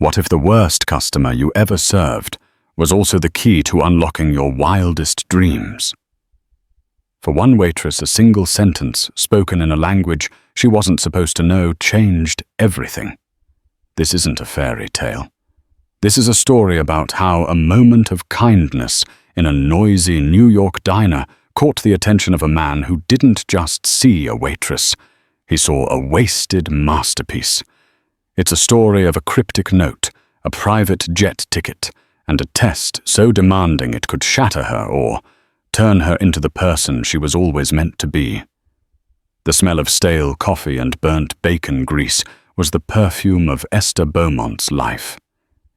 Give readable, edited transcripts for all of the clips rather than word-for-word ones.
What if the worst customer you ever served was also the key to unlocking your wildest dreams? For one waitress, a single sentence spoken in a language she wasn't supposed to know changed everything. This isn't a fairy tale. This is a story about how a moment of kindness in a noisy New York diner caught the attention of a man who didn't just see a waitress. He saw a wasted masterpiece. It's a story of a cryptic note, a private jet ticket, and a test so demanding it could shatter her or turn her into the person she was always meant to be. The smell of stale coffee and burnt bacon grease was the perfume of Esther Beaumont's life.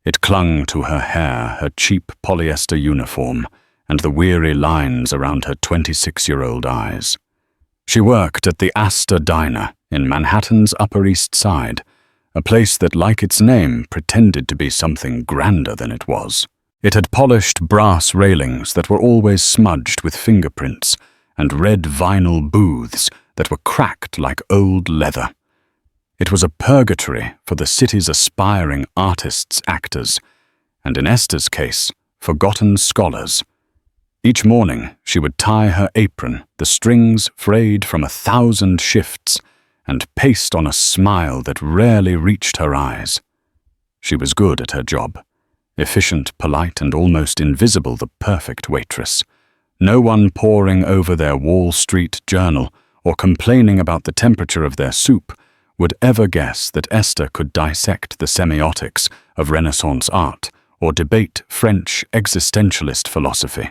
It clung to her hair, her cheap polyester uniform, and the weary lines around her 26-year-old eyes. She worked at the Astor Diner in Manhattan's Upper East Side, a place that, like its name, pretended to be something grander than it was. It had polished brass railings that were always smudged with fingerprints and red vinyl booths that were cracked like old leather. It was a purgatory for the city's aspiring artists, actors, and in Esther's case, forgotten scholars. Each morning, she would tie her apron, the strings frayed from 1,000 shifts, and paste on a smile that rarely reached her eyes. She was good at her job, efficient, polite, and almost invisible, the perfect waitress. No one poring over their Wall Street journal or complaining about the temperature of their soup would ever guess that Esther could dissect the semiotics of Renaissance art or debate French existentialist philosophy.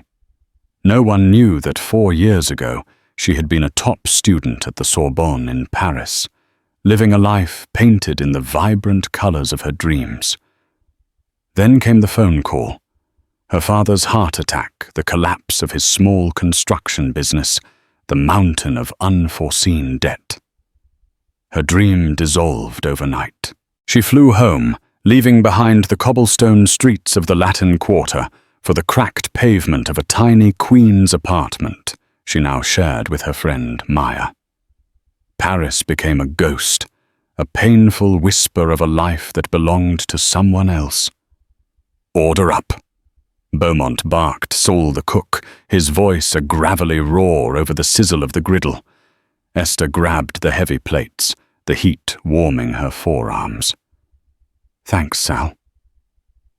No one knew that 4 years ago she had been a top student at the Sorbonne in Paris, living a life painted in the vibrant colors of her dreams. Then came the phone call. Her father's heart attack, the collapse of his small construction business, the mountain of unforeseen debt. Her dream dissolved overnight. She flew home, leaving behind the cobblestone streets of the Latin Quarter for the cracked pavement of a tiny Queen's apartment she now shared with her friend Maya. Paris became a ghost, a painful whisper of a life that belonged to someone else. "Order up." Beaumont barked, Saul the cook, his voice a gravelly roar over the sizzle of the griddle. Esther grabbed the heavy plates, the heat warming her forearms. "Thanks, Sal."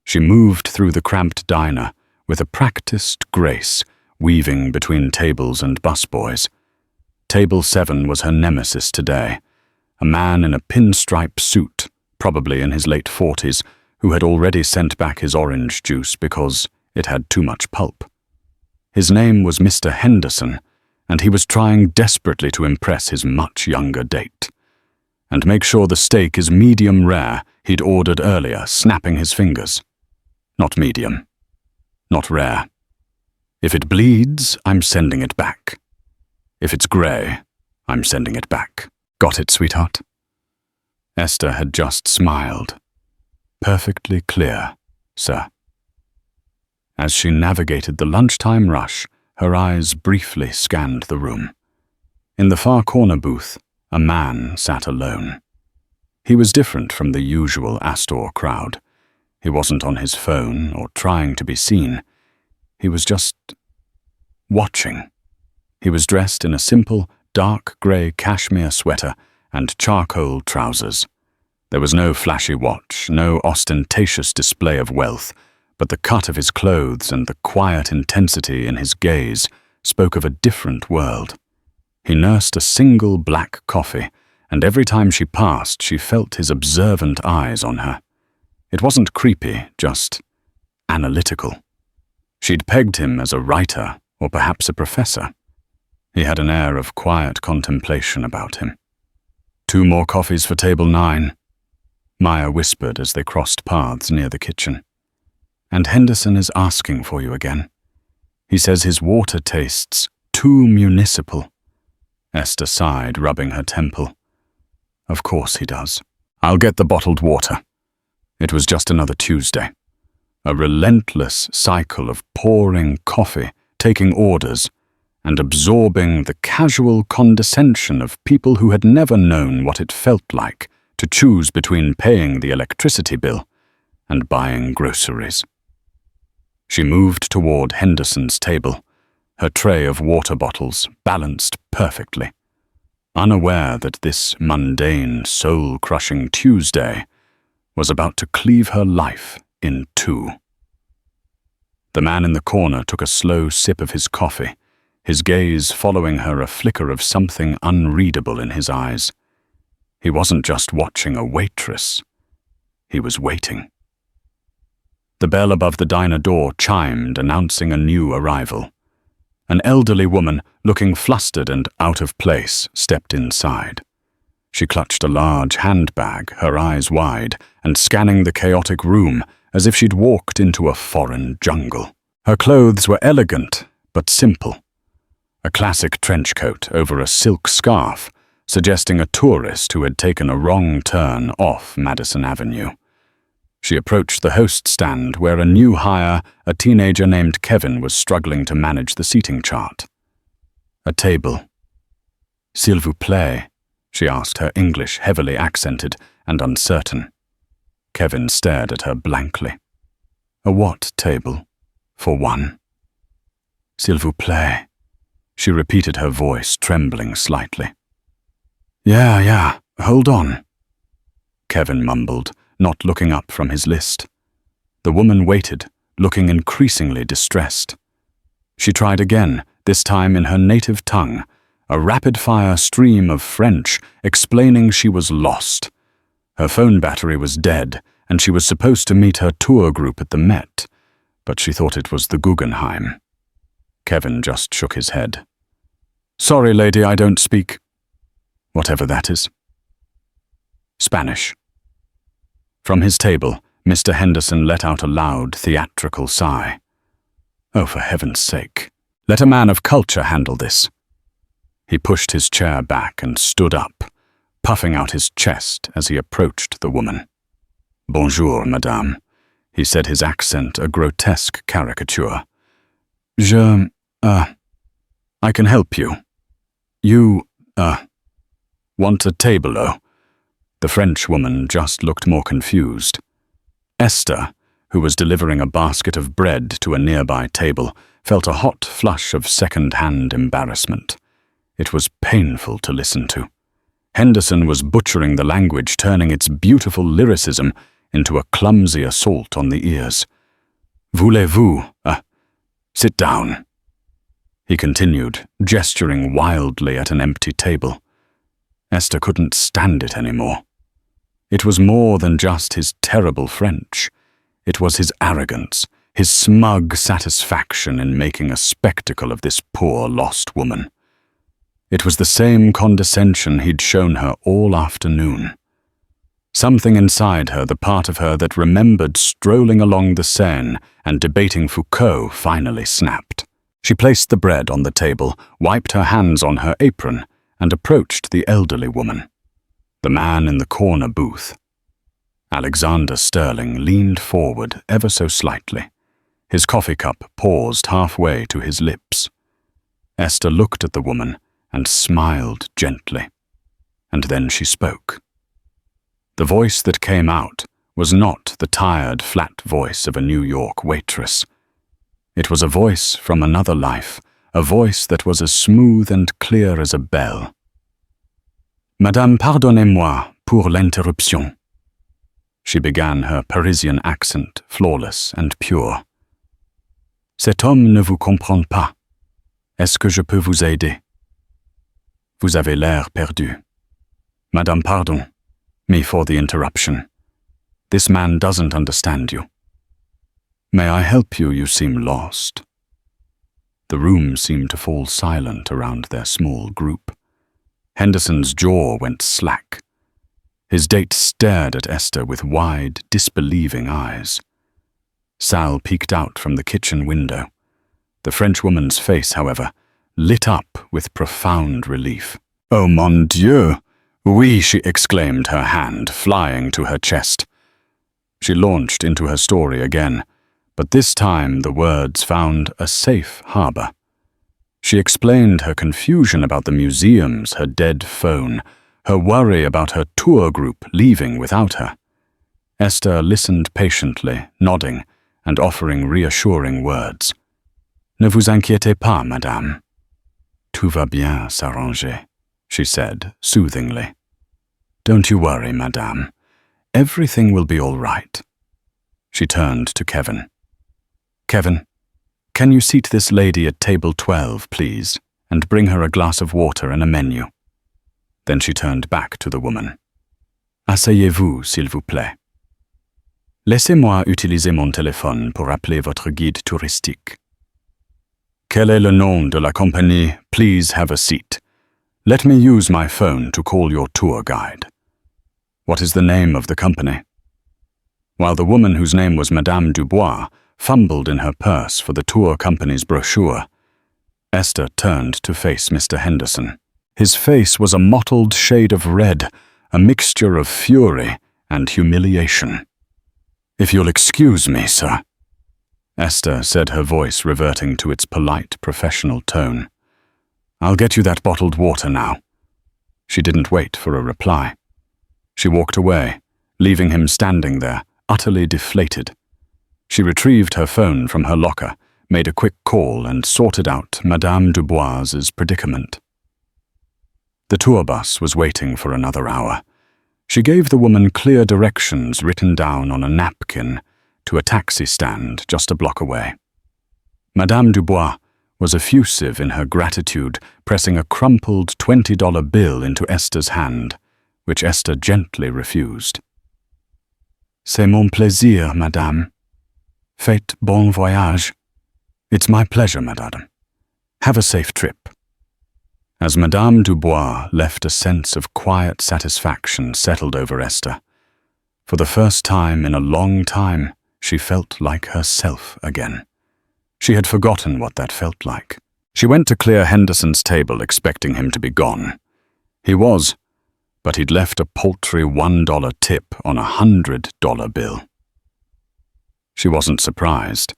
She moved through the cramped diner with a practiced grace, weaving between tables and busboys. Table 7 was her nemesis today, a man in a pinstripe suit, probably in his late 40s, who had already sent back his orange juice because it had too much pulp. His name was Mr. Henderson, and he was trying desperately to impress his much younger date. "And make sure the steak is medium rare," he'd ordered earlier, snapping his fingers. "Not medium. Not rare. If it bleeds, I'm sending it back. If it's grey, I'm sending it back. Got it, sweetheart?" Esther had just smiled. "Perfectly clear, sir." As she navigated the lunchtime rush, her eyes briefly scanned the room. In the far corner booth, a man sat alone. He was different from the usual Astor crowd. He wasn't on his phone or trying to be seen. He was just watching. He was dressed in a simple, dark grey cashmere sweater and charcoal trousers. There was no flashy watch, no ostentatious display of wealth, but the cut of his clothes and the quiet intensity in his gaze spoke of a different world. He nursed a single black coffee, and every time she passed, she felt his observant eyes on her. It wasn't creepy, just analytical. She'd pegged him as a writer, or perhaps a professor. He had an air of quiet contemplation about him. "2 more coffees for table 9, Maya whispered as they crossed paths near the kitchen. "And Henderson is asking for you again. He says his water tastes too municipal." Esther sighed, rubbing her temple. "Of course he does. I'll get the bottled water." It was just another Tuesday. A relentless cycle of pouring coffee, taking orders, and absorbing the casual condescension of people who had never known what it felt like to choose between paying the electricity bill and buying groceries. She moved toward Henderson's table, her tray of water bottles balanced perfectly, unaware that this mundane, soul-crushing Tuesday was about to cleave her life in two. The man in the corner took a slow sip of his coffee, his gaze following her, a flicker of something unreadable in his eyes. He wasn't just watching a waitress. He was waiting. The bell above the diner door chimed, announcing a new arrival. An elderly woman, looking flustered and out of place, stepped inside. She clutched a large handbag, her eyes wide, and scanning the chaotic room as if she'd walked into a foreign jungle. Her clothes were elegant, but simple. A classic trench coat over a silk scarf, suggesting a tourist who had taken a wrong turn off Madison Avenue. She approached the host stand where a new hire, a teenager named Kevin, was struggling to manage the seating chart. A table. "S'il vous plaît," she asked, her English heavily accented and uncertain. Kevin stared at her blankly. "A what table? For one?" "S'il vous plaît," she repeated, her voice trembling slightly. Yeah, hold on," Kevin mumbled, not looking up from his list. The woman waited, looking increasingly distressed. She tried again, this time in her native tongue, a rapid-fire stream of French explaining she was lost. Her phone battery was dead, and she was supposed to meet her tour group at the Met, but she thought it was the Guggenheim. Kevin just shook his head. "Sorry, lady, I don't speak whatever that is." Spanish. From his table, Mr. Henderson let out a loud, theatrical sigh. Oh, for heaven's sake, let a man of culture handle this. He pushed his chair back and stood up, puffing out his chest as he approached the woman. "Bonjour, madame," he said, his accent a grotesque caricature. I can help you. You, want a table-o?" The French woman just looked more confused. Esther, who was delivering a basket of bread to a nearby table, felt a hot flush of second-hand embarrassment. It was painful to listen to. Henderson was butchering the language, turning its beautiful lyricism into a clumsy assault on the ears. "Voulez-vous, sit down," he continued, gesturing wildly at an empty table. Esther couldn't stand it anymore. It was more than just his terrible French. It was his arrogance, his smug satisfaction in making a spectacle of this poor lost woman. It was the same condescension he'd shown her all afternoon. Something inside her, the part of her that remembered strolling along the Seine and debating Foucault, finally snapped. She placed the bread on the table, wiped her hands on her apron, and approached the elderly woman. The man in the corner booth. Alexander Sterling leaned forward ever so slightly. His coffee cup paused halfway to his lips. Esther looked at the woman and smiled gently. And then she spoke. The voice that came out was not the tired, flat voice of a New York waitress. It was a voice from another life, a voice that was as smooth and clear as a bell. "Madame, pardonnez-moi pour l'interruption." She began, her Parisian accent flawless and pure. "Cet homme ne vous comprend pas. Est-ce que je peux vous aider? Vous avez l'air perdu. Madame, pardon me for the interruption. This man doesn't understand you. May I help you? You seem lost." The room seemed to fall silent around their small group. Henderson's jaw went slack. His date stared at Esther with wide, disbelieving eyes. Sal peeked out from the kitchen window. The Frenchwoman's face, however, lit up with profound relief. "Oh, mon Dieu! Oui," she exclaimed, her hand flying to her chest. She launched into her story again, but this time the words found a safe harbor. She explained her confusion about the museums, her dead phone, her worry about her tour group leaving without her. Esther listened patiently, nodding and offering reassuring words. Ne vous inquiétez pas, madame. Tout va bien s'arranger, she said soothingly. Don't you worry, madame. Everything will be all right. She turned to Kevin. Kevin, can you seat this lady at table 12, please, and bring her a glass of water and a menu? Then she turned back to the woman. Asseyez-vous, s'il vous plaît. Laissez-moi utiliser mon téléphone pour appeler votre guide touristique. Quel est le nom de la compagnie? Please have a seat. Let me use my phone to call your tour guide. What is the name of the company? While the woman whose name was Madame Dubois fumbled in her purse for the tour company's brochure, Esther turned to face Mr. Henderson. His face was a mottled shade of red, a mixture of fury and humiliation. If you'll excuse me, sir, Esther said, her voice reverting to its polite, professional tone. I'll get you that bottled water now. She didn't wait for a reply. She walked away, leaving him standing there, utterly deflated. She retrieved her phone from her locker, made a quick call, and sorted out Madame Dubois's predicament. The tour bus was waiting for another hour. She gave the woman clear directions written down on a napkin to a taxi stand just a block away. Madame Dubois was effusive in her gratitude, pressing a crumpled $20 bill into Esther's hand, which Esther gently refused. C'est mon plaisir, madame. Faites bon voyage. It's my pleasure, madame. Have a safe trip. As Madame Dubois left, a sense of quiet satisfaction settled over Esther. For the first time in a long time, she felt like herself again. She had forgotten what that felt like. She went to clear Henderson's table, expecting him to be gone. He was, but he'd left a paltry $1 tip on a $100 bill. She wasn't surprised.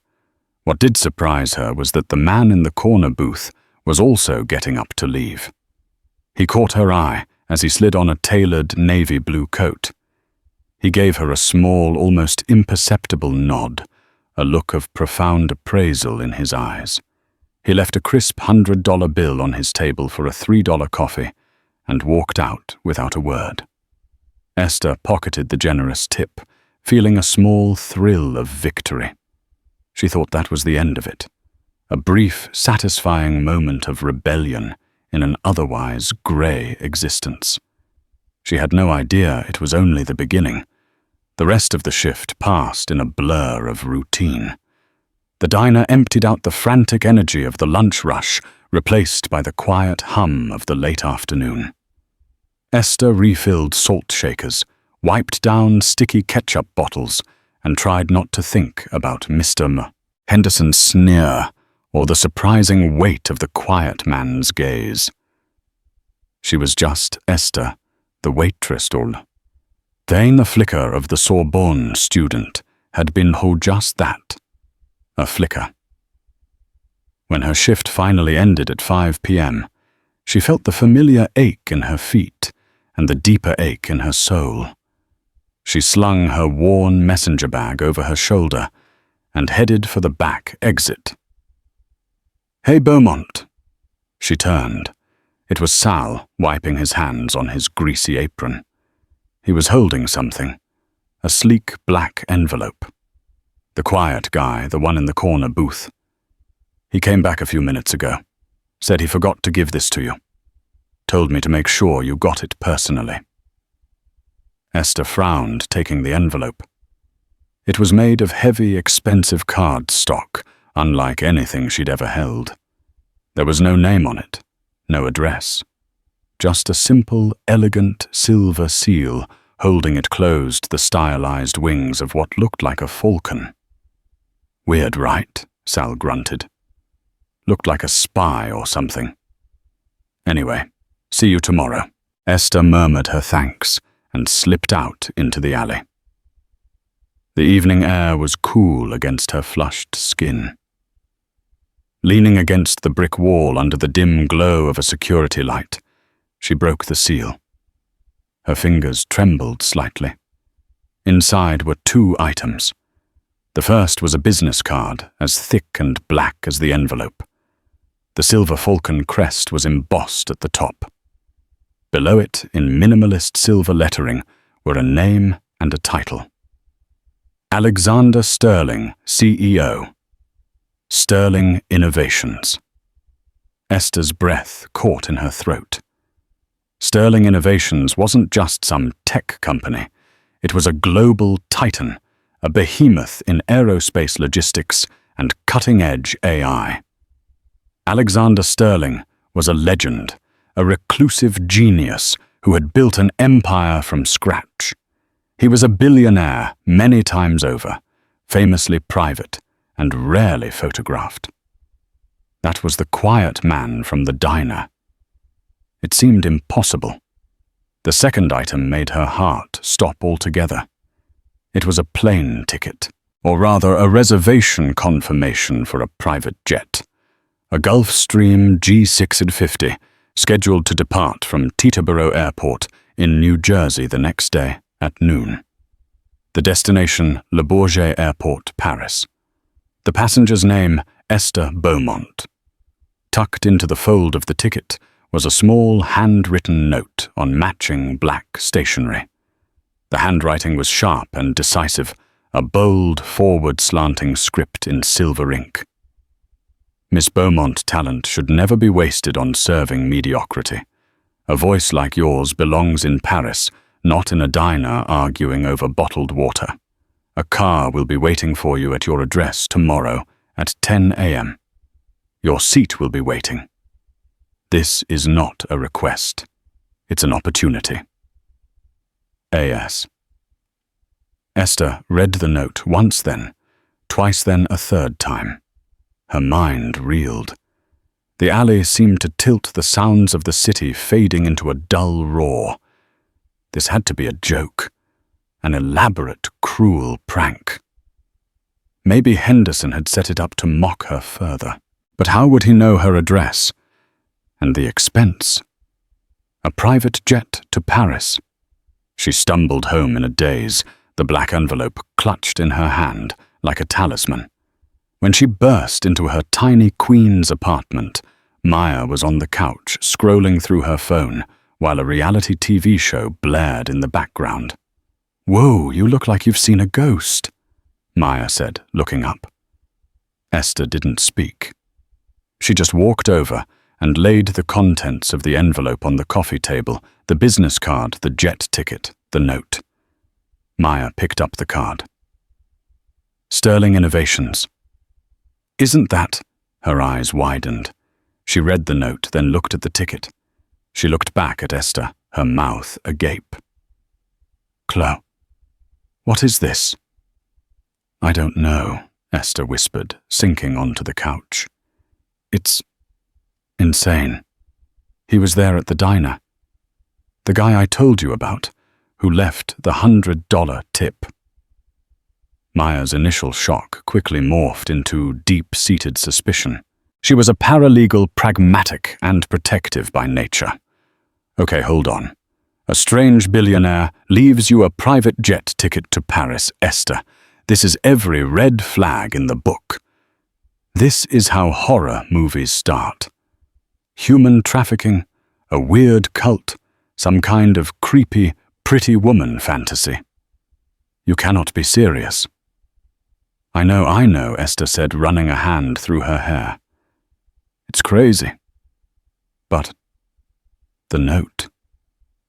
What did surprise her was that the man in the corner booth was also getting up to leave. He caught her eye as he slid on a tailored navy blue coat. He gave her a small, almost imperceptible nod, a look of profound appraisal in his eyes. He left a crisp $100 bill on his table for a $3 coffee and walked out without a word. Esther pocketed the generous tip, feeling a small thrill of victory. She thought that was the end of it, a brief, satisfying moment of rebellion in an otherwise grey existence. She had no idea it was only the beginning. The rest of the shift passed in a blur of routine. The diner emptied out the frantic energy of the lunch rush, replaced by the quiet hum of the late afternoon. Esther refilled salt shakers, wiped down sticky ketchup bottles, and tried not to think about Mr. Henderson's sneer or the surprising weight of the quiet man's gaze. She was just Esther, the waitress. The ene flicker of the Sorbonne student had been just that, a flicker. When her shift finally ended at 5 p.m., she felt the familiar ache in her feet and the deeper ache in her soul. She slung her worn messenger bag over her shoulder and headed for the back exit. "Hey, Beaumont." She turned. It was Sal, wiping his hands on his greasy apron. He was holding something, a sleek black envelope. The quiet guy, the one in the corner booth. He came back a few minutes ago, said he forgot to give this to you. Told me to make sure you got it personally. Esther frowned, taking the envelope. It was made of heavy, expensive card stock, unlike anything she'd ever held. There was no name on it, no address. Just a simple, elegant silver seal holding it closed the stylized wings of what looked like a falcon. Weird, right? Sal grunted. Looked like a spy or something. Anyway, see you tomorrow. Esther murmured her thanks and slipped out into the alley. The evening air was cool against her flushed skin. Leaning against the brick wall under the dim glow of a security light, she broke the seal. Her fingers trembled slightly. Inside were 2 items. The first was a business card, as thick and black as the envelope. The silver falcon crest was embossed at the top. Below it, in minimalist silver lettering, were a name and a title. Alexander Sterling, CEO. Sterling Innovations. Esther's breath caught in her throat. Sterling Innovations wasn't just some tech company. It was a global titan, a behemoth in aerospace logistics and cutting-edge AI. Alexander Sterling was a legend, a reclusive genius who had built an empire from scratch. He was a billionaire many times over, famously private and rarely photographed. That was the quiet man from the diner. It seemed impossible. The second item made her heart stop altogether. It was a plane ticket, or rather a reservation confirmation for a private jet. A Gulfstream G650, scheduled to depart from Teterboro Airport in New Jersey the next day at noon. The destination, Le Bourget Airport, Paris. The passenger's name, Esther Beaumont. Tucked into the fold of the ticket was a small handwritten note on matching black stationery. The handwriting was sharp and decisive, a bold, forward-slanting script in silver ink. Miss Beaumont talent should never be wasted on serving mediocrity. A voice like yours belongs in Paris, not in a diner arguing over bottled water. A car will be waiting for you at your address tomorrow at 10 a.m. Your seat will be waiting. This is not a request. It's an opportunity. A.S. Esther read the note once then, twice then a third time. Her mind reeled. The alley seemed to tilt, the sounds of the city fading into a dull roar. This had to be a joke, an elaborate, cruel prank. Maybe Henderson had set it up to mock her further. But how would he know her address? And the expense? A private jet to Paris. She stumbled home in a daze, the black envelope clutched in her hand like a talisman. When she burst into her tiny Queen's apartment, Maya was on the couch, scrolling through her phone, while a reality TV show blared in the background. "Whoa, you look like you've seen a ghost," Maya said, looking up. Esther didn't speak. She just walked over and laid the contents of the envelope on the coffee table, the business card, the jet ticket, the note. Maya picked up the card. Sterling Innovations. Isn't that? Her eyes widened. She read the note, then looked at the ticket. She looked back at Esther, her mouth agape. "Chloe, what is this?" "I don't know," Esther whispered, sinking onto the couch. "It's insane. He was there at the diner. The guy I told you about, who left the $100 tip." Maya's initial shock quickly morphed into deep-seated suspicion. She was a paralegal, pragmatic and protective by nature. "Okay, hold on. A strange billionaire leaves you a private jet ticket to Paris, Esther. This is every red flag in the book. This is how horror movies start. Human trafficking, a weird cult, some kind of creepy, pretty woman fantasy. You cannot be serious." I know, Esther said, running a hand through her hair. "It's crazy. But the note.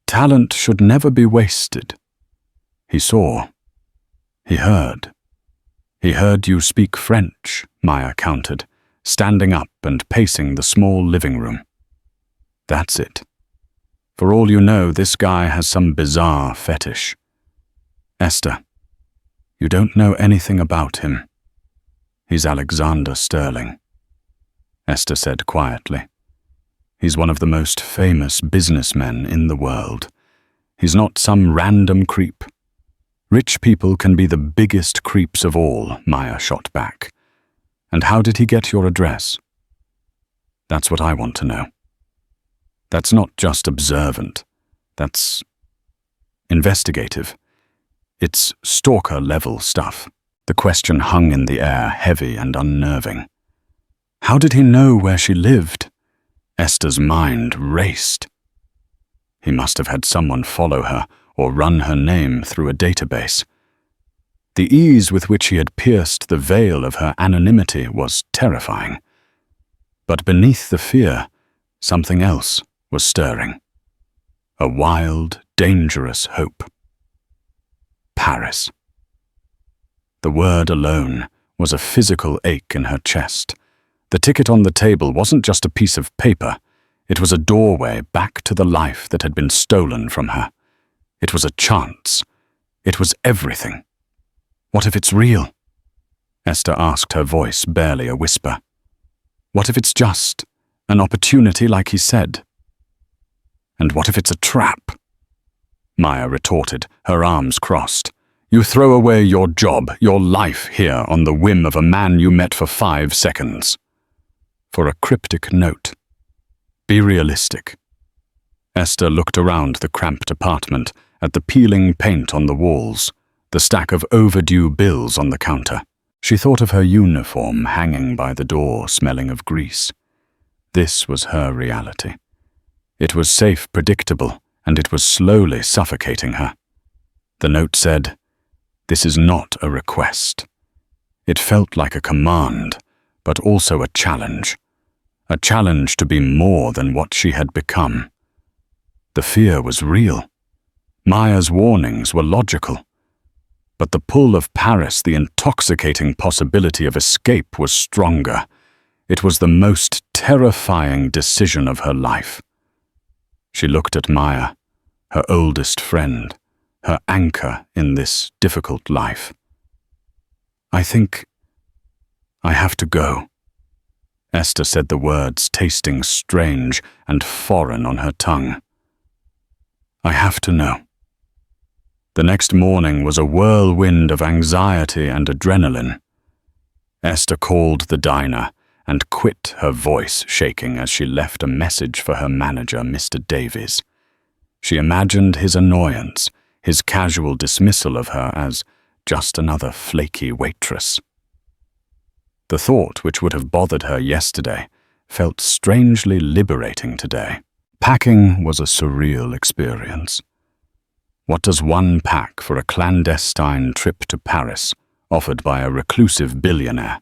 Talent should never be wasted." He saw. He heard. "He heard you speak French," Maya countered, standing up and pacing the small living room. "That's it. For all you know, this guy has some bizarre fetish. Esther, you don't know anything about him. He's Alexander Sterling," Esther said quietly. "He's one of the most famous businessmen in the world. He's not some random creep. Rich people can be the biggest creeps of all," Maya shot back. "And how did he get your address?" "That's what I want to know. That's not just observant. That's investigative. It's stalker-level stuff. The question hung in the air, heavy and unnerving. How did he know where she lived? Esther's mind raced. He must have had someone follow her or run her name through a database. The ease with which he had pierced the veil of her anonymity was terrifying. But beneath the fear, something else was stirring. A wild, dangerous hope. Paris. The word alone was a physical ache in her chest. The ticket on the table wasn't just a piece of paper. It was a doorway back to the life that had been stolen from her. It was a chance. It was everything. What if it's real? Esther asked, her voice barely a whisper. What if it's just an opportunity like he said? And what if it's a trap? Maya retorted, her arms crossed. You throw away your job, your life here on the whim of a man you met for 5 seconds. For a cryptic note. Be realistic. Esther looked around the cramped apartment, at the peeling paint on the walls, the stack of overdue bills on the counter. She thought of her uniform hanging by the door, smelling of grease. This was her reality. It was safe, predictable, and it was slowly suffocating her. The note said, "This is not a request." It felt like a command, but also a challenge. A challenge to be more than what she had become. The fear was real. Maya's warnings were logical. But the pull of Paris, the intoxicating possibility of escape, was stronger. It was the most terrifying decision of her life. She looked at Maya, her oldest friend, her anchor in this difficult life. I think I have to go. Esther said the words, tasting strange and foreign on her tongue. I have to know. The next morning was a whirlwind of anxiety and adrenaline. Esther called the diner and quit, her voice shaking as she left a message for her manager, Mr. Davies. She imagined his annoyance, his casual dismissal of her as just another flaky waitress. The thought, which would have bothered her yesterday, felt strangely liberating today. Packing was a surreal experience. What does one pack for a clandestine trip to Paris, offered by a reclusive billionaire?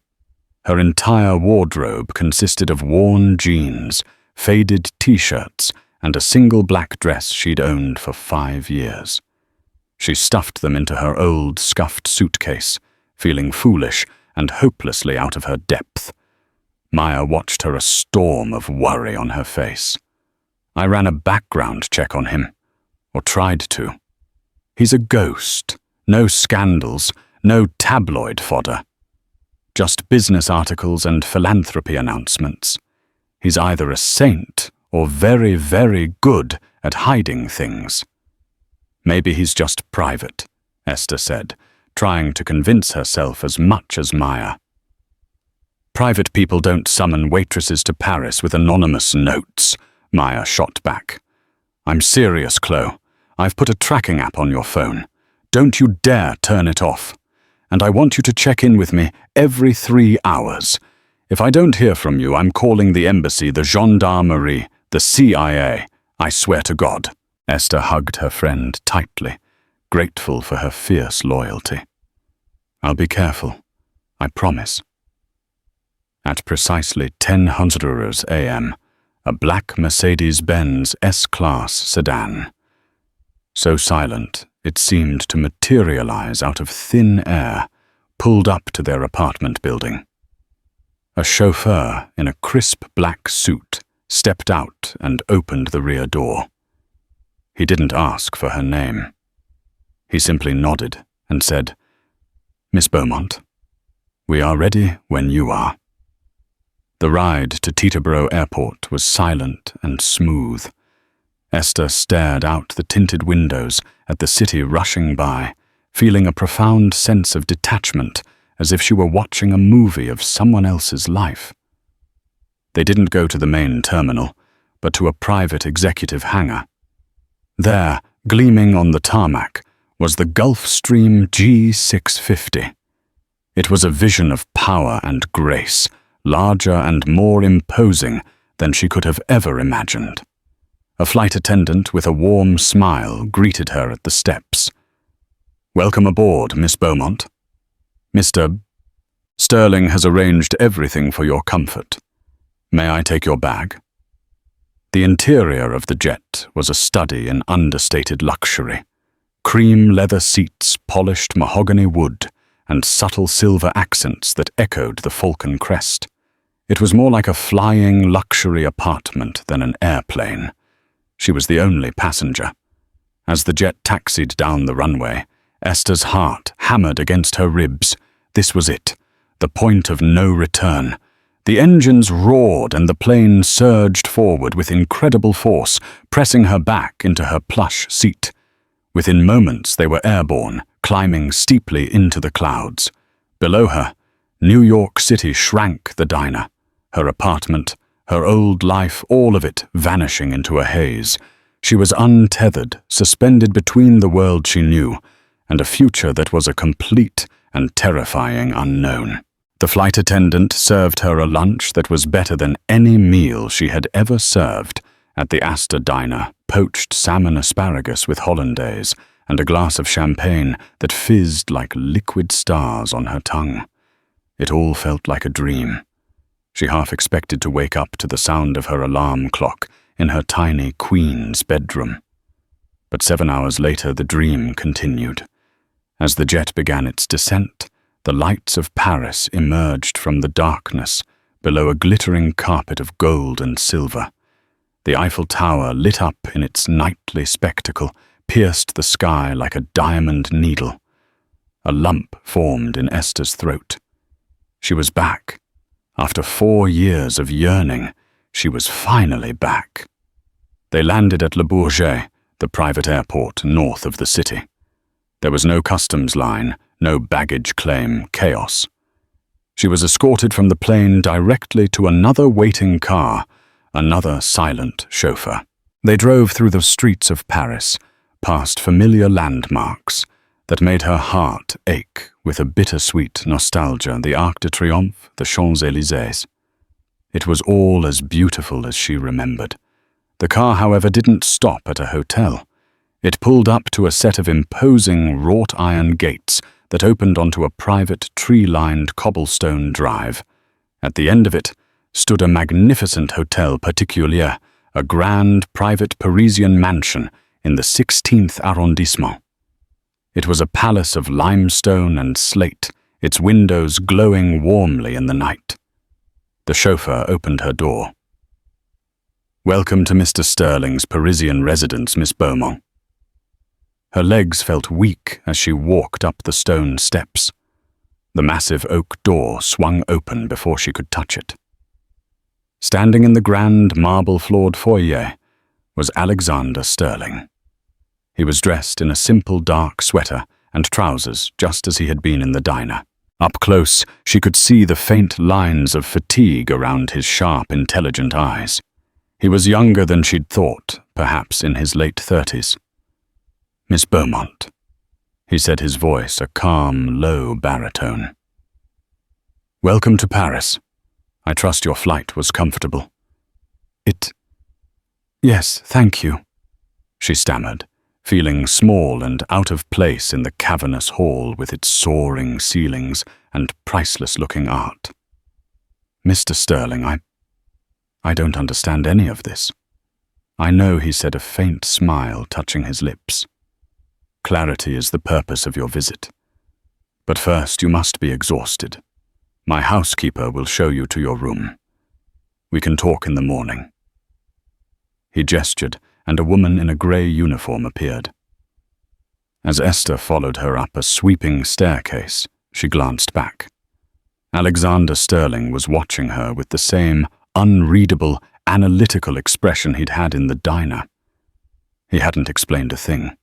Her entire wardrobe consisted of worn jeans, faded t-shirts, and a single black dress she'd owned for 5 years. She stuffed them into her old, scuffed suitcase, feeling foolish and hopelessly out of her depth. Maya watched her, a storm of worry on her face. I ran a background check on him, or tried to. He's a ghost. No scandals, no tabloid fodder. Just business articles and philanthropy announcements. He's either a saint or very, very good at hiding things. Maybe he's just private, Esther said, trying to convince herself as much as Maya. Private people don't summon waitresses to Paris with anonymous notes, Maya shot back. I'm serious, Chloe. I've put a tracking app on your phone. Don't you dare turn it off. And I want you to check in with me every 3 hours. If I don't hear from you, I'm calling the embassy, the gendarmerie, the CIA. I swear to God. Esther hugged her friend tightly, grateful for her fierce loyalty. I'll be careful. I promise. At precisely 10:00 a.m., a black Mercedes-Benz S-Class sedan. So silent, it seemed to materialize out of thin air, pulled up to their apartment building. A chauffeur in a crisp black suit stepped out and opened the rear door. He didn't ask for her name. He simply nodded and said, Miss Beaumont, we are ready when you are. The ride to Teterboro Airport was silent and smooth. Esther stared out the tinted windows at the city rushing by, feeling a profound sense of detachment, as if she were watching a movie of someone else's life. They didn't go to the main terminal, but to a private executive hangar. There, gleaming on the tarmac, was the Gulfstream G650. It was a vision of power and grace, larger and more imposing than she could have ever imagined. A flight attendant with a warm smile greeted her at the steps. "Welcome aboard, Miss Beaumont. Mr. Sterling has arranged everything for your comfort. May I take your bag?" The interior of the jet was a study in understated luxury. Cream leather seats, polished mahogany wood, and subtle silver accents that echoed the falcon crest. It was more like a flying luxury apartment than an airplane. She was the only passenger. As the jet taxied down the runway, Esther's heart hammered against her ribs. This was it, the point of no return. The engines roared and the plane surged forward with incredible force, pressing her back into her plush seat. Within moments they were airborne, climbing steeply into the clouds. Below her, New York City shrank the diner. Her apartment, her old life, all of it vanishing into a haze. She was untethered, suspended between the world she knew and a future that was a complete and terrifying unknown. The flight attendant served her a lunch that was better than any meal she had ever served at the Astor Diner, poached salmon asparagus with hollandaise and a glass of champagne that fizzed like liquid stars on her tongue. It all felt like a dream. She half expected to wake up to the sound of her alarm clock in her tiny queen's bedroom. But 7 hours later the dream continued. As the jet began its descent, the lights of Paris emerged from the darkness below a glittering carpet of gold and silver. The Eiffel Tower, lit up in its nightly spectacle, pierced the sky like a diamond needle. A lump formed in Esther's throat. She was back. After 4 years of yearning, she was finally back. They landed at Le Bourget, the private airport north of the city. There was no customs line, no baggage claim, chaos. She was escorted from the plane directly to another waiting car, another silent chauffeur. They drove through the streets of Paris, past familiar landmarks that made her heart ache with a bittersweet nostalgia, the Arc de Triomphe, the Champs-Élysées. It was all as beautiful as she remembered. The car, however, didn't stop at a hotel. It pulled up to a set of imposing wrought iron gates that opened onto a private tree-lined cobblestone drive. At the end of it stood a magnificent hotel particulier, a grand private Parisian mansion in the 16th arrondissement. It was a palace of limestone and slate, its windows glowing warmly in the night. The chauffeur opened her door. "Welcome to Mr. Sterling's Parisian residence, Miss Beaumont." Her legs felt weak as she walked up the stone steps. The massive oak door swung open before she could touch it. Standing in the grand marble-floored foyer was Alexander Sterling. He was dressed in a simple dark sweater and trousers, just as he had been in the diner. Up close, she could see the faint lines of fatigue around his sharp, intelligent eyes. He was younger than she'd thought, perhaps in his late 30s. "Miss Beaumont," he said, his voice a calm, low baritone. "Welcome to Paris. I trust your flight was comfortable." Yes, thank you," she stammered, feeling small and out of place in the cavernous hall with its soaring ceilings and priceless-looking art. "Mr. Sterling, I don't understand any of this." "I know," he said, a faint smile touching his lips. "Clarity is the purpose of your visit. But first you must be exhausted. My housekeeper will show you to your room. We can talk in the morning." He gestured, and a woman in a grey uniform appeared. As Esther followed her up a sweeping staircase, she glanced back. Alexander Sterling was watching her with the same unreadable, analytical expression he'd had in the diner. He hadn't explained a thing.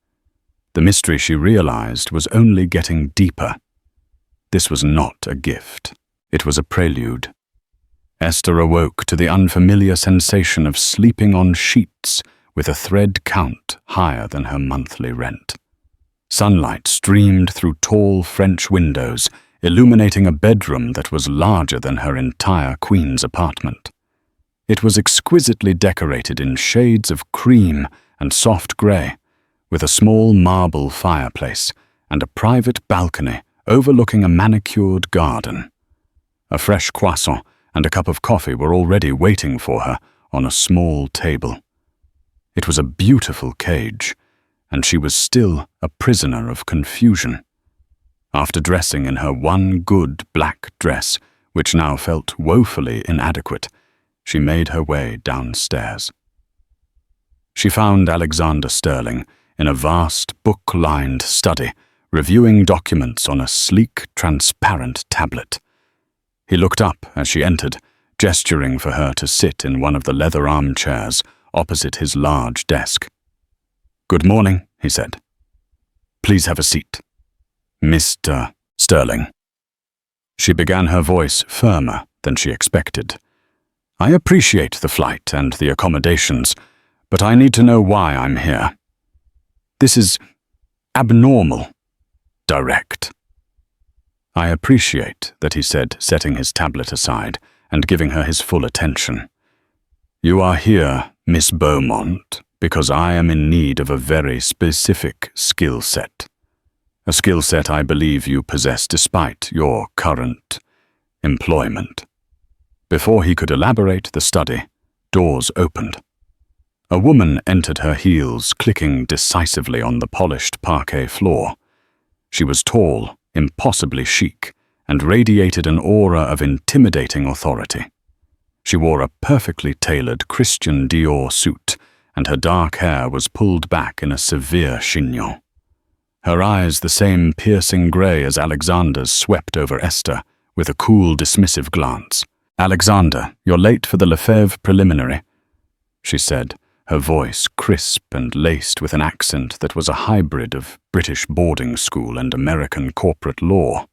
The mystery, she realized, was only getting deeper. This was not a gift. It was a prelude. Esther awoke to the unfamiliar sensation of sleeping on sheets with a thread count higher than her monthly rent. Sunlight streamed through tall French windows, illuminating a bedroom that was larger than her entire queen's apartment. It was exquisitely decorated in shades of cream and soft grey, with a small marble fireplace and a private balcony overlooking a manicured garden. A fresh croissant and a cup of coffee were already waiting for her on a small table. It was a beautiful cage, and she was still a prisoner of confusion. After dressing in her one good black dress, which now felt woefully inadequate, she made her way downstairs. She found Alexander Sterling in a vast book-lined study, reviewing documents on a sleek, transparent tablet. He looked up as she entered, gesturing for her to sit in one of the leather armchairs opposite his large desk. "Good morning," he said. "Please have a seat. Mr. Sterling." She began, her voice firmer than she expected. "I appreciate the flight and the accommodations, but I need to know why I'm here. This is abnormal. Direct." "I appreciate that," he said, setting his tablet aside and giving her his full attention. "You are here, Miss Beaumont, because I am in need of a very specific skill set. A skill set I believe you possess despite your current employment." Before he could elaborate the study, doors opened. A woman entered, her heels clicking decisively on the polished parquet floor. She was tall, impossibly chic, and radiated an aura of intimidating authority. She wore a perfectly tailored Christian Dior suit, and her dark hair was pulled back in a severe chignon. Her eyes, the same piercing grey as Alexander's, swept over Esther with a cool, dismissive glance. "Alexander, you're late for the Lefebvre preliminary," she said, her voice crisp and laced with an accent that was a hybrid of British boarding school and American corporate law.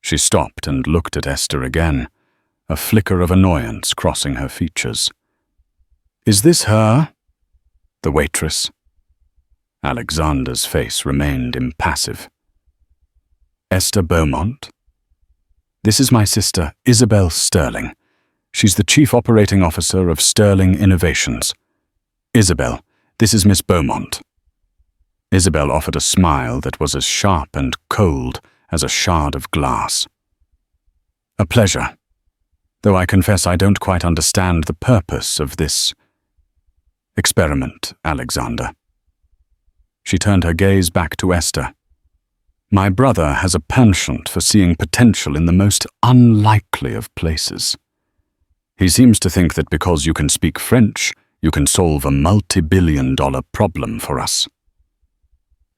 She stopped and looked at Esther again, a flicker of annoyance crossing her features. "Is this her? The waitress?" Alexander's face remained impassive. "Esther Beaumont? This is my sister, Isabel Sterling. She's the Chief Operating Officer of Sterling Innovations. Isabel, this is Miss Beaumont." Isabel offered a smile that was as sharp and cold as a shard of glass. "A pleasure, though I confess I don't quite understand the purpose of this experiment, Alexander." She turned her gaze back to Esther. "My brother has a penchant for seeing potential in the most unlikely of places. He seems to think that because you can speak French, you can solve a multi-billion-dollar problem for us."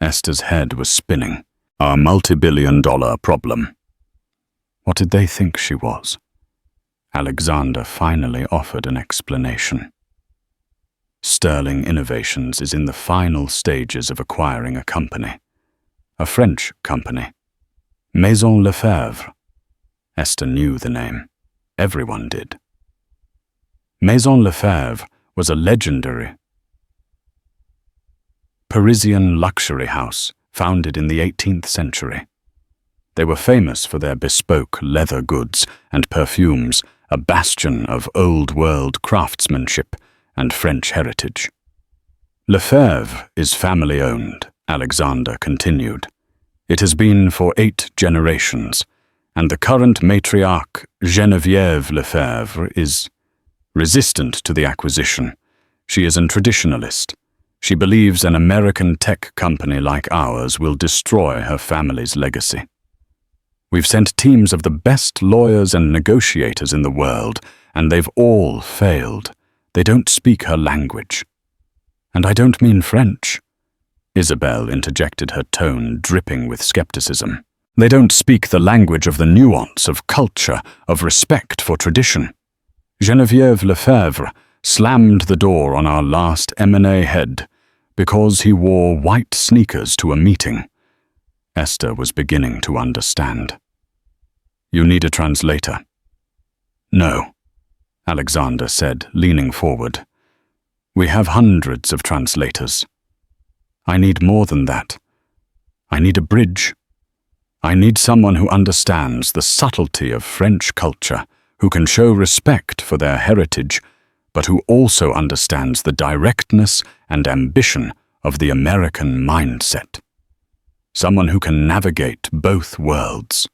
Esther's head was spinning. A multi-billion-dollar problem. What did they think she was? Alexander finally offered an explanation. Sterling Innovations is in the final stages of acquiring a company. A French company. Maison Lefebvre. Esther knew the name. Everyone did. Maison Lefebvre was a legendary Parisian luxury house founded in the 18th century. They were famous for their bespoke leather goods and perfumes, a bastion of old-world craftsmanship and French heritage. Lefebvre is family-owned, Alexander continued. It has been for 8 generations, and the current matriarch, Geneviève Lefebvre, is resistant to the acquisition. She is a traditionalist. She believes an American tech company like ours will destroy her family's legacy. We've sent teams of the best lawyers and negotiators in the world, and they've all failed. They don't speak her language. And I don't mean French. Isabel interjected, her tone dripping with skepticism. They don't speak the language of the nuance, of culture, of respect for tradition. Geneviève Lefebvre slammed the door on our last M&A head because he wore white sneakers to a meeting. Esther was beginning to understand. "You need a translator." "No," Alexander said, leaning forward. "We have hundreds of translators. I need more than that. I need a bridge. I need someone who understands the subtlety of French culture, who can show respect for their heritage, but who also understands the directness and ambition of the American mindset. Someone who can navigate both worlds.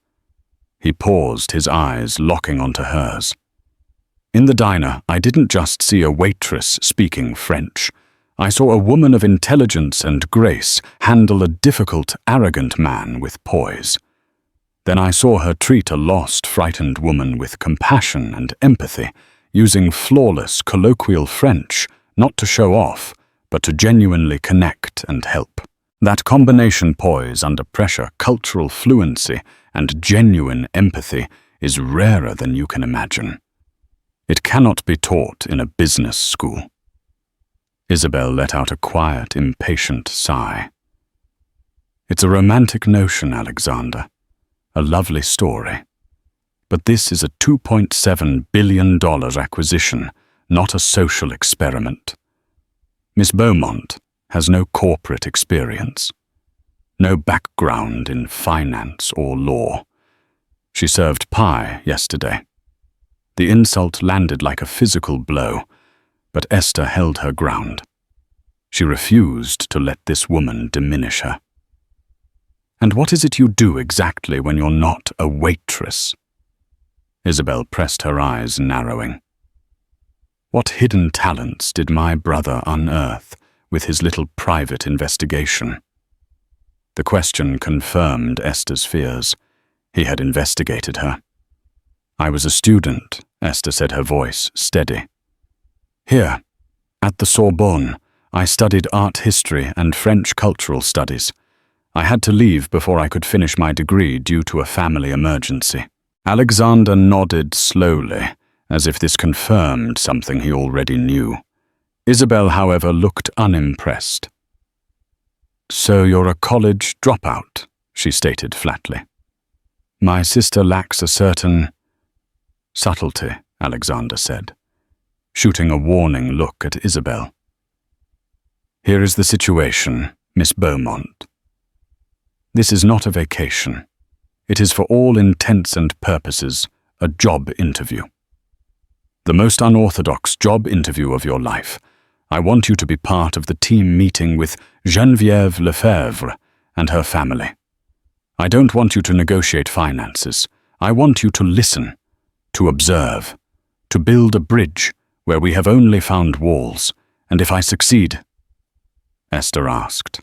He paused, his eyes locking onto hers. In the diner, I didn't just see a waitress speaking French. I saw a woman of intelligence and grace handle a difficult, arrogant man with poise. Then I saw her treat a lost, frightened woman with compassion and empathy, using flawless, colloquial French, not to show off, but to genuinely connect and help. That combination, poise under pressure, cultural fluency, and genuine empathy, is rarer than you can imagine. It cannot be taught in a business school. Isabel let out a quiet, impatient sigh. It's a romantic notion, Alexander. A lovely story. But this is a $2.7 billion acquisition, not a social experiment. Miss Beaumont has no corporate experience, no background in finance or law. She served pie yesterday. The insult landed like a physical blow, but Esther held her ground. She refused to let this woman diminish her. And what is it you do exactly when you're not a waitress? Isabel pressed her eyes, narrowing. What hidden talents did my brother unearth with his little private investigation? The question confirmed Esther's fears. He had investigated her. I was a student, Esther said, her voice steady. Here, at the Sorbonne, I studied art history and French cultural studies. I had to leave before I could finish my degree due to a family emergency. Alexander nodded slowly, as if this confirmed something he already knew. Isabel, however, looked unimpressed. So you're a college dropout, she stated flatly. My sister lacks a certain subtlety, Alexander said, shooting a warning look at Isabel. Here is the situation, Miss Beaumont. This is not a vacation. It is for all intents and purposes a job interview. The most unorthodox job interview of your life. I want you to be part of the team meeting with Geneviève Lefebvre and her family. I don't want you to negotiate finances. I want you to listen, to observe, to build a bridge where we have only found walls. And if I succeed, Esther asked,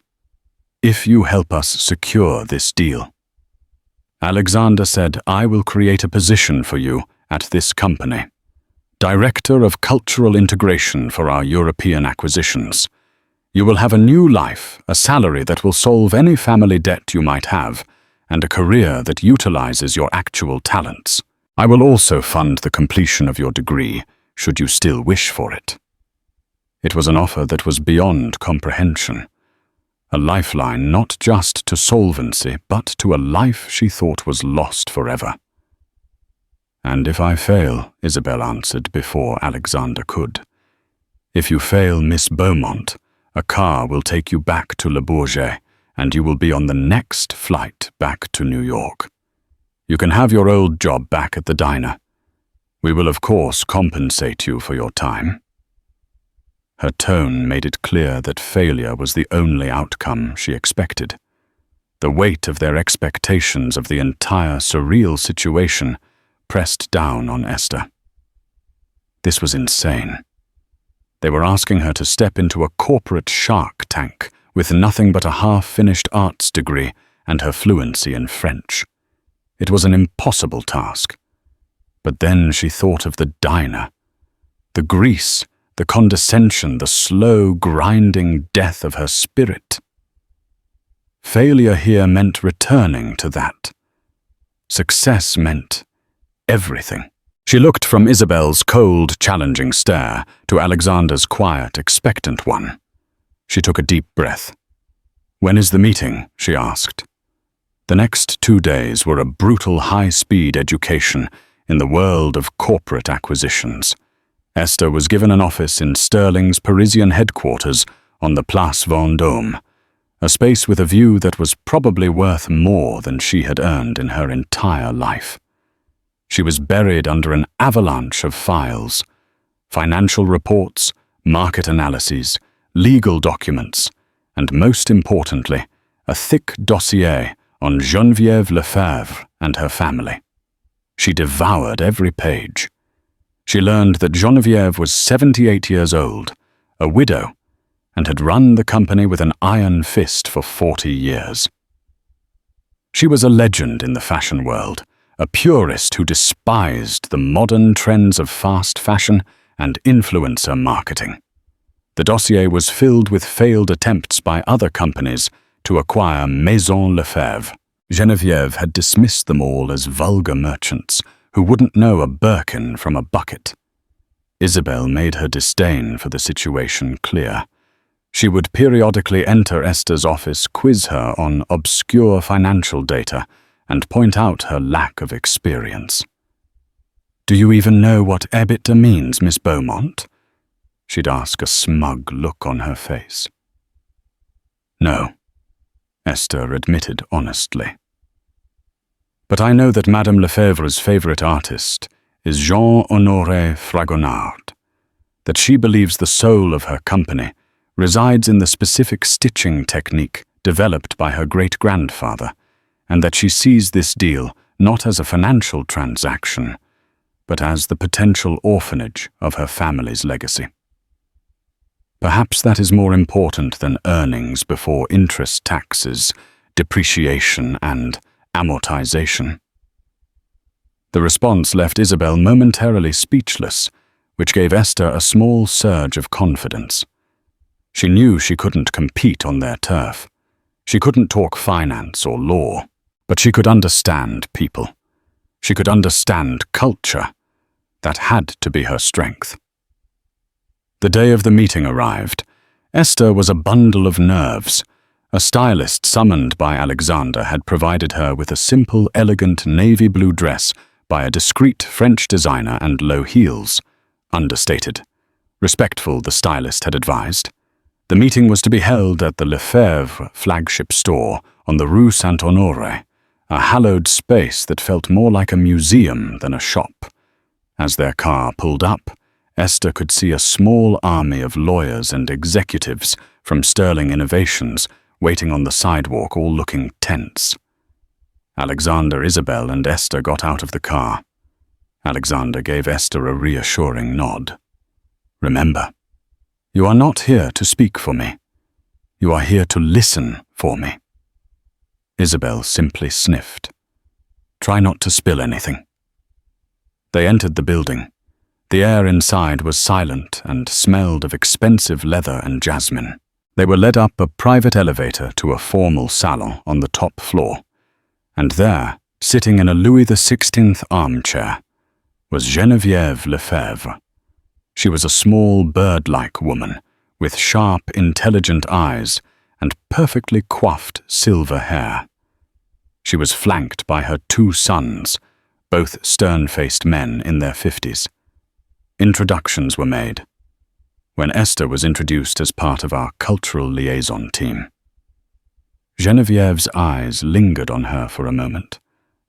if you help us secure this deal. Alexander said, I will create a position for you at this company. Director of Cultural Integration for our European acquisitions. You will have a new life, a salary that will solve any family debt you might have, and a career that utilizes your actual talents. I will also fund the completion of your degree, should you still wish for it. It was an offer that was beyond comprehension. A lifeline not just to solvency, but to a life she thought was lost forever. And if I fail, Isabel answered before Alexander could. If you fail, Miss Beaumont, a car will take you back to Le Bourget, and you will be on the next flight back to New York. You can have your old job back at the diner. We will of course compensate you for your time. Her tone made it clear that failure was the only outcome she expected. The weight of their expectations of the entire surreal situation pressed down on Esther. This was insane. They were asking her to step into a corporate shark tank with nothing but a half-finished arts degree and her fluency in French. It was an impossible task. But then she thought of the diner, the grease, the condescension, the slow, grinding death of her spirit. Failure here meant returning to that. Success meant everything. She looked from Isabel's cold, challenging stare to Alexander's quiet, expectant one. She took a deep breath. When is the meeting? She asked. The next 2 days were a brutal high-speed education in the world of corporate acquisitions. Esther was given an office in Sterling's Parisian headquarters on the Place Vendôme, a space with a view that was probably worth more than she had earned in her entire life. She was buried under an avalanche of files, financial reports, market analyses, legal documents, and most importantly, a thick dossier on Geneviève Lefebvre and her family. She devoured every page. She learned that Geneviève was 78 years old, a widow, and had run the company with an iron fist for 40 years. She was a legend in the fashion world, a purist who despised the modern trends of fast fashion and influencer marketing. The dossier was filled with failed attempts by other companies to acquire Maison Lefebvre. Geneviève had dismissed them all as vulgar merchants who wouldn't know a Birkin from a bucket. Isabelle made her disdain for the situation clear. She would periodically enter Esther's office, quiz her on obscure financial data, and point out her lack of experience. "Do you even know what EBITDA means, Miss Beaumont?" She'd ask, a smug look on her face. "No," Esther admitted honestly. "But I know that Madame Lefebvre's favorite artist is Jean-Honoré Fragonard, that she believes the soul of her company resides in the specific stitching technique developed by her great-grandfather, and that she sees this deal not as a financial transaction, but as the potential orphanage of her family's legacy. Perhaps that is more important than earnings before interest, taxes, depreciation, and amortization." The response left Isabelle momentarily speechless, which gave Esther a small surge of confidence. She knew she couldn't compete on their turf. She couldn't talk finance or law, but she could understand people. She could understand culture. That had to be her strength. The day of the meeting arrived. Esther was a bundle of nerves. A stylist summoned by Alexander had provided her with a simple, elegant navy blue dress by a discreet French designer and low heels. Understated. Respectful, the stylist had advised. The meeting was to be held at the Lefebvre flagship store on the Rue Saint-Honoré, a hallowed space that felt more like a museum than a shop. As their car pulled up, Esther could see a small army of lawyers and executives from Sterling Innovations waiting on the sidewalk, all looking tense. Alexander, Isabelle, and Esther got out of the car. Alexander gave Esther a reassuring nod. "Remember, you are not here to speak for me. You are here to listen for me." Isabelle simply sniffed. "Try not to spill anything." They entered the building. The air inside was silent and smelled of expensive leather and jasmine. They were led up a private elevator to a formal salon on the top floor, and there, sitting in a Louis XVI armchair, was Geneviève Lefebvre. She was a small bird-like woman with sharp, intelligent eyes and perfectly coiffed silver hair. She was flanked by her two sons, both stern-faced men in their 50s. Introductions were made, when Esther was introduced as part of our cultural liaison team. Genevieve's eyes lingered on her for a moment,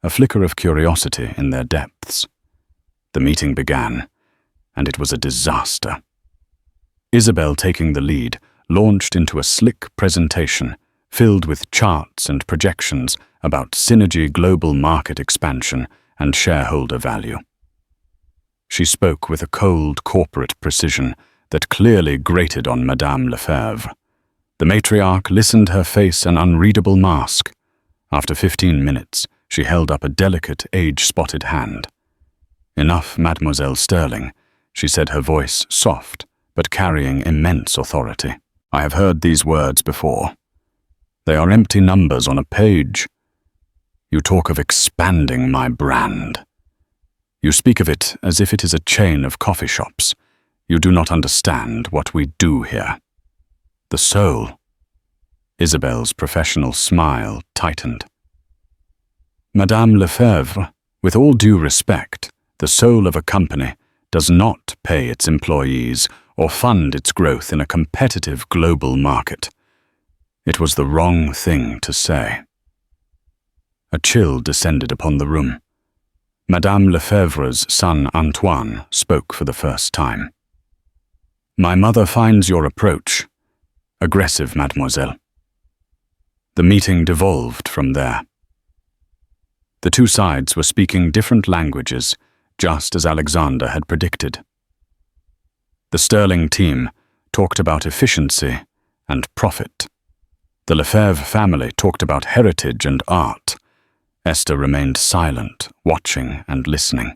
a flicker of curiosity in their depths. The meeting began, and it was a disaster. Isabelle, taking the lead, launched into a slick presentation filled with charts and projections about synergy, global market expansion, and shareholder value. She spoke with a cold corporate precision that clearly grated on Madame Lefebvre. The matriarch listened, her face an unreadable mask. After 15 minutes, she held up a delicate, age-spotted hand. "Enough, Mademoiselle Sterling," she said, her voice soft, but carrying immense authority. "I have heard these words before. They are empty numbers on a page. You talk of expanding my brand. You speak of it as if it is a chain of coffee shops. You do not understand what we do here. The soul." Isabelle's professional smile tightened. "Madame Lefebvre, with all due respect, the soul of a company does not pay its employees or fund its growth in a competitive global market. It was the wrong thing to say. A chill descended upon the room. Madame Lefebvre's son Antoine spoke for the first time. "My mother finds your approach aggressive, mademoiselle." The meeting devolved from there. The two sides were speaking different languages, just as Alexander had predicted. The Sterling team talked about efficiency and profit. The Lefebvre family talked about heritage and art. Esther remained silent, watching and listening.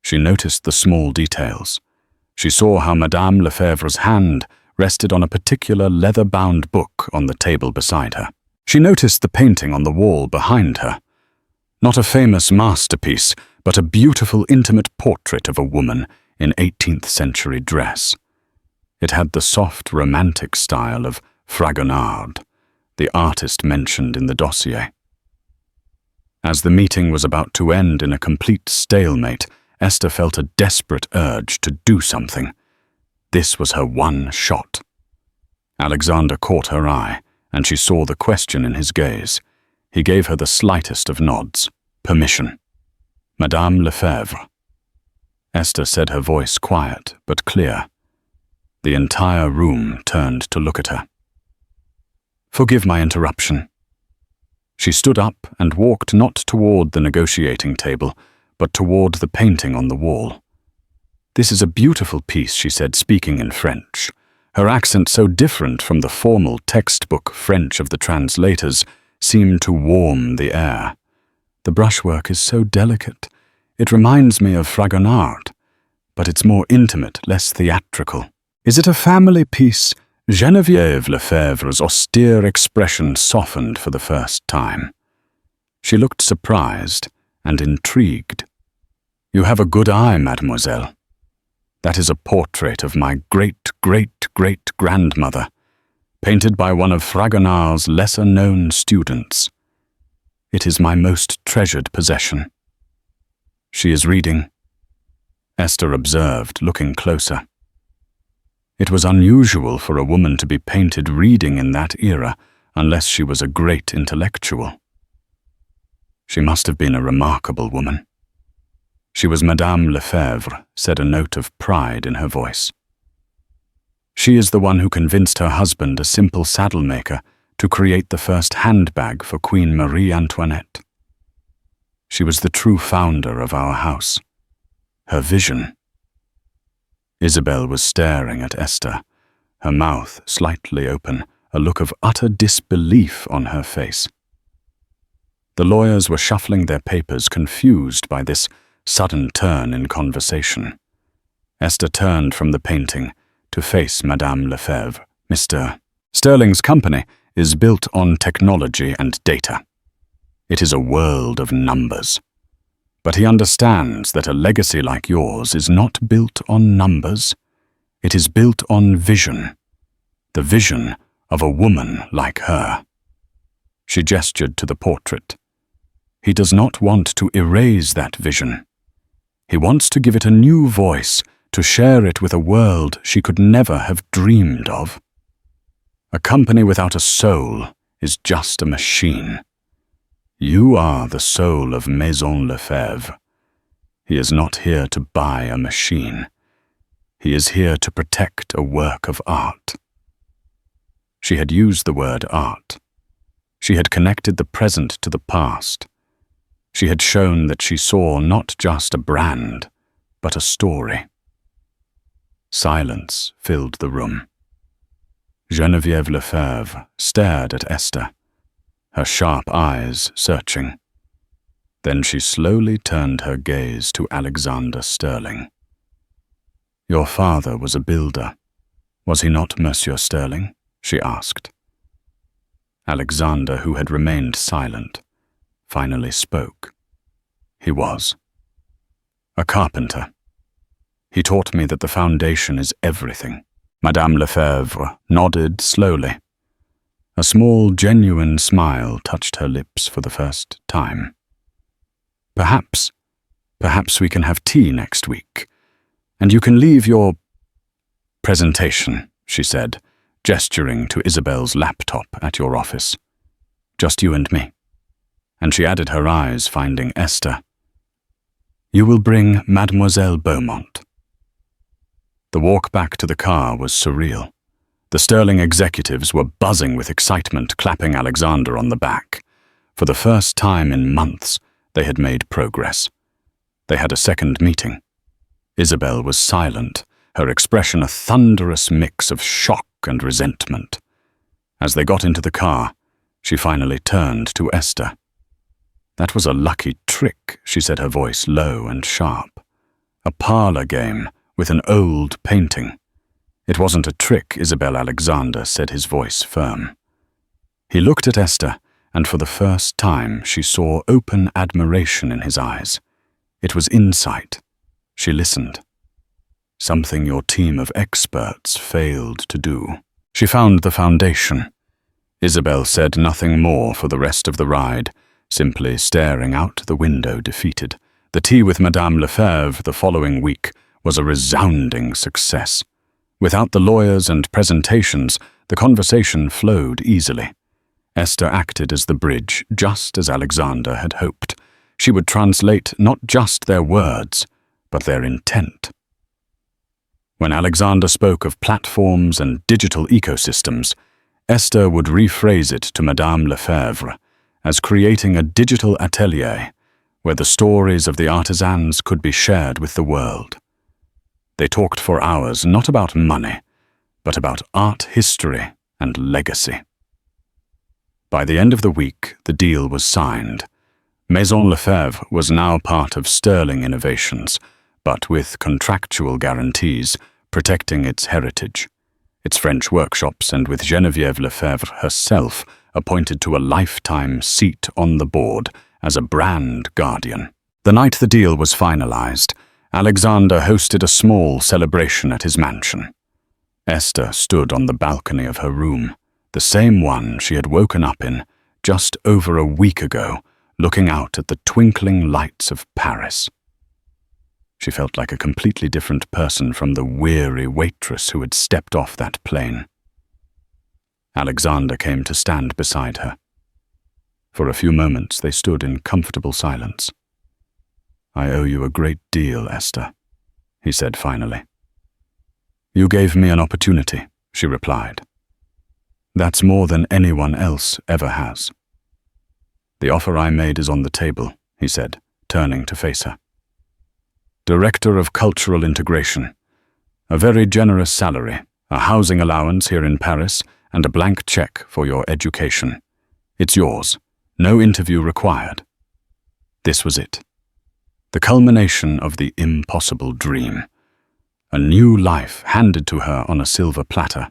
She noticed the small details. She saw how Madame Lefebvre's hand rested on a particular leather-bound book on the table beside her. She noticed the painting on the wall behind her. Not a famous masterpiece, but a beautiful intimate portrait of a woman in 18th century dress. It had the soft romantic style of Fragonard, the artist mentioned in the dossier. As the meeting was about to end in a complete stalemate, Esther felt a desperate urge to do something. This was her one shot. Alexander caught her eye, and she saw the question in his gaze. He gave her the slightest of nods. Permission. "Madame Lefebvre." Esther said, her voice quiet but clear. The entire room turned to look at her. "Forgive my interruption." She stood up and walked not toward the negotiating table, but toward the painting on the wall. "This is a beautiful piece," she said, speaking in French. Her accent, so different from the formal textbook French of the translators, seemed to warm the air. "The brushwork is so delicate. It reminds me of Fragonard, but it's more intimate, less theatrical." "Is it a family piece?" Geneviève Lefebvre's austere expression softened for the first time. She looked surprised and intrigued. "You have a good eye, mademoiselle. That is a portrait of my great-great-great-grandmother, painted by one of Fragonard's lesser-known students. It is my most treasured possession." "She is reading," Esther observed, looking closer. It was unusual for a woman to be painted reading in that era, unless she was a great intellectual. She must have been a remarkable woman. She was Madame Lefebvre, said a note of pride in her voice. She is the one who convinced her husband, a simple saddle maker, to create the first handbag for Queen Marie Antoinette. She was the true founder of our house. Her vision. Isabel was staring at Esther, her mouth slightly open, a look of utter disbelief on her face. The lawyers were shuffling their papers, confused by this sudden turn in conversation. Esther turned from the painting to face Madame Lefebvre. "Mr. Sterling's company is built on technology and data. It is a world of numbers. But he understands that a legacy like yours is not built on numbers. It is built on vision. The vision of a woman like her." She gestured to the portrait. "He does not want to erase that vision. He wants to give it a new voice, to share it with a world she could never have dreamed of. A company without a soul is just a machine. You are the soul of Maison Lefebvre. He is not here to buy a machine. He is here to protect a work of art." She had used the word art. She had connected the present to the past. She had shown that she saw not just a brand, but a story. Silence filled the room. Geneviève Lefebvre stared at Esther, her sharp eyes searching. Then she slowly turned her gaze to Alexander Sterling. "Your father was a builder, was he not, Monsieur Sterling?" she asked. Alexander, who had remained silent, finally spoke. "He was. A carpenter. He taught me that the foundation is everything." Madame Lefebvre nodded slowly. A small, genuine smile touched her lips for the first time. Perhaps we can have tea next week, and you can leave your presentation," she said, gesturing to Isabel's laptop at your office. Just you and me. And she added her eyes, finding Esther. You will bring Mademoiselle Beaumont. The walk back to the car was surreal. The Sterling executives were buzzing with excitement, clapping Alexander on the back. For the first time in months, they had made progress. They had a second meeting. Isabel was silent, her expression a thunderous mix of shock and resentment. As they got into the car, she finally turned to Esther. That was a lucky trick, she said, her voice low and sharp. A parlor game with an old painting. It wasn't a trick, Isabel Alexander said, his voice firm. He looked at Esther, and for the first time she saw open admiration in his eyes. It was insight. She listened. Something your team of experts failed to do. She found the foundation. Isabel said nothing more for the rest of the ride, simply staring out the window defeated. The tea with Madame Lefebvre the following week was a resounding success. Without the lawyers and presentations, the conversation flowed easily. Esther acted as the bridge, just as Alexander had hoped. She would translate not just their words, but their intent. When Alexander spoke of platforms and digital ecosystems, Esther would rephrase it to Madame Lefebvre as creating a digital atelier where the stories of the artisans could be shared with the world. They talked for hours not about money, but about art history and legacy. By the end of the week, the deal was signed. Maison Lefebvre was now part of Sterling Innovations, but with contractual guarantees protecting its heritage, its French workshops, and with Geneviève Lefebvre herself appointed to a lifetime seat on the board as a brand guardian. The night the deal was finalized, Alexander hosted a small celebration at his mansion. Esther stood on the balcony of her room, the same one she had woken up in just over a week ago, looking out at the twinkling lights of Paris. She felt like a completely different person from the weary waitress who had stepped off that plane. Alexander came to stand beside her. For a few moments they stood in comfortable silence. I owe you a great deal, Esther, he said finally. You gave me an opportunity, she replied. That's more than anyone else ever has. The offer I made is on the table, he said, turning to face her. Director of Cultural Integration. A very generous salary, a housing allowance here in Paris, and a blank check for your education. It's yours. No interview required. This was it. The culmination of the impossible dream. A new life handed to her on a silver platter.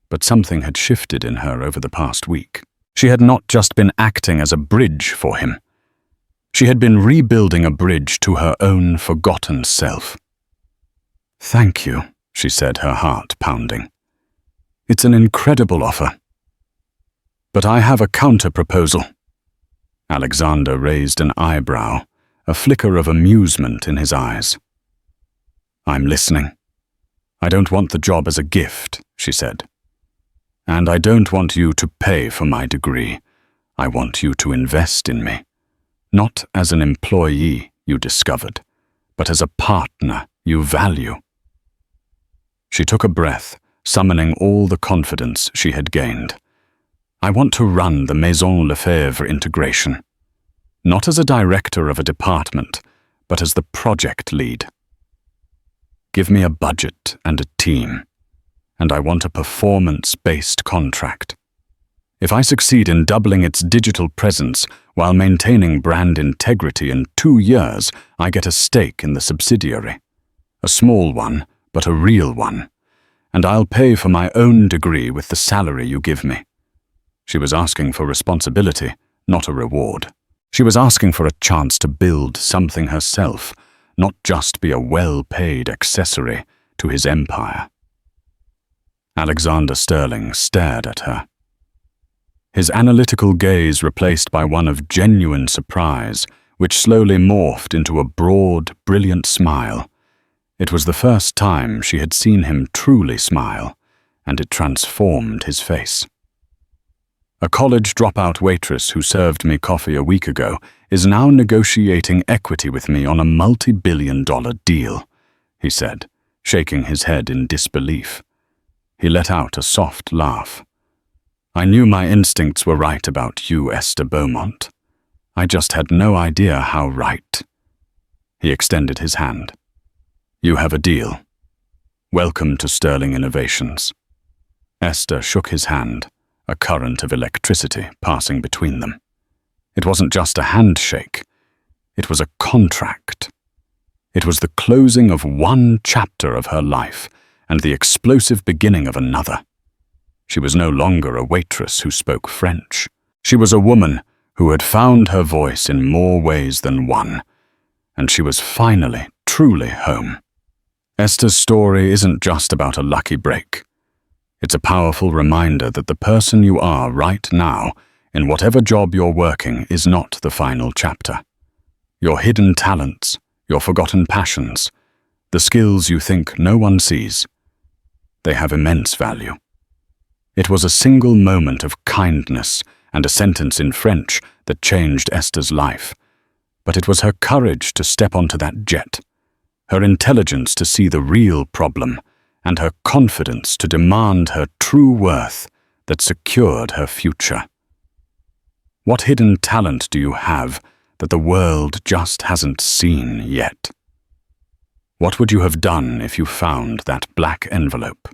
But something had shifted in her over the past week. She had not just been acting as a bridge for him. She had been rebuilding a bridge to her own forgotten self. Thank you, she said, her heart pounding. It's an incredible offer. But I have a counter-proposal. Alexander raised an eyebrow, a flicker of amusement in his eyes. I'm listening. I don't want the job as a gift, she said. And I don't want you to pay for my degree. I want you to invest in me. Not as an employee, you discovered, but as a partner you value. She took a breath, summoning all the confidence she had gained. I want to run the Maison Lefebvre integration. Not as a director of a department, but as the project lead. Give me a budget and a team, and I want a performance-based contract. If I succeed in doubling its digital presence while maintaining brand integrity in 2 years, I get a stake in the subsidiary. A small one, but a real one. And I'll pay for my own degree with the salary you give me. She was asking for responsibility, not a reward. She was asking for a chance to build something herself, not just be a well-paid accessory to his empire. Alexander Sterling stared at her. His analytical gaze replaced by one of genuine surprise, which slowly morphed into a broad, brilliant smile. It was the first time she had seen him truly smile, and it transformed his face. A college dropout waitress who served me coffee a week ago is now negotiating equity with me on a multi-billion-dollar deal, he said, shaking his head in disbelief. He let out a soft laugh. I knew my instincts were right about you, Esther Beaumont. I just had no idea how right. He extended his hand. You have a deal. Welcome to Sterling Innovations. Esther shook his hand, a current of electricity passing between them. It wasn't just a handshake. It was a contract. It was the closing of one chapter of her life and the explosive beginning of another. She was no longer a waitress who spoke French. She was a woman who had found her voice in more ways than one, and she was finally, truly home. Esther's story isn't just about a lucky break. It's a powerful reminder that the person you are right now, in whatever job you're working, is not the final chapter. Your hidden talents, your forgotten passions, the skills you think no one sees, they have immense value. It was a single moment of kindness and a sentence in French that changed Esther's life. But it was her courage to step onto that jet, her intelligence to see the real problem, and her confidence to demand her true worth that secured her future. What hidden talent do you have that the world just hasn't seen yet? What would you have done if you found that black envelope?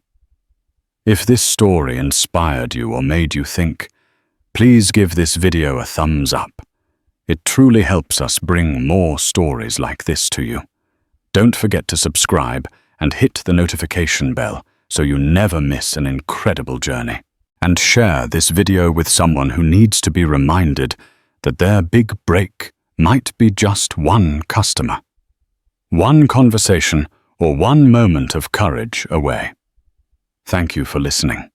If this story inspired you or made you think, please give this video a thumbs up. It truly helps us bring more stories like this to you. Don't forget to subscribe and hit the notification bell so you never miss an incredible journey. And share this video with someone who needs to be reminded that their big break might be just one customer, one conversation, or one moment of courage away. Thank you for listening.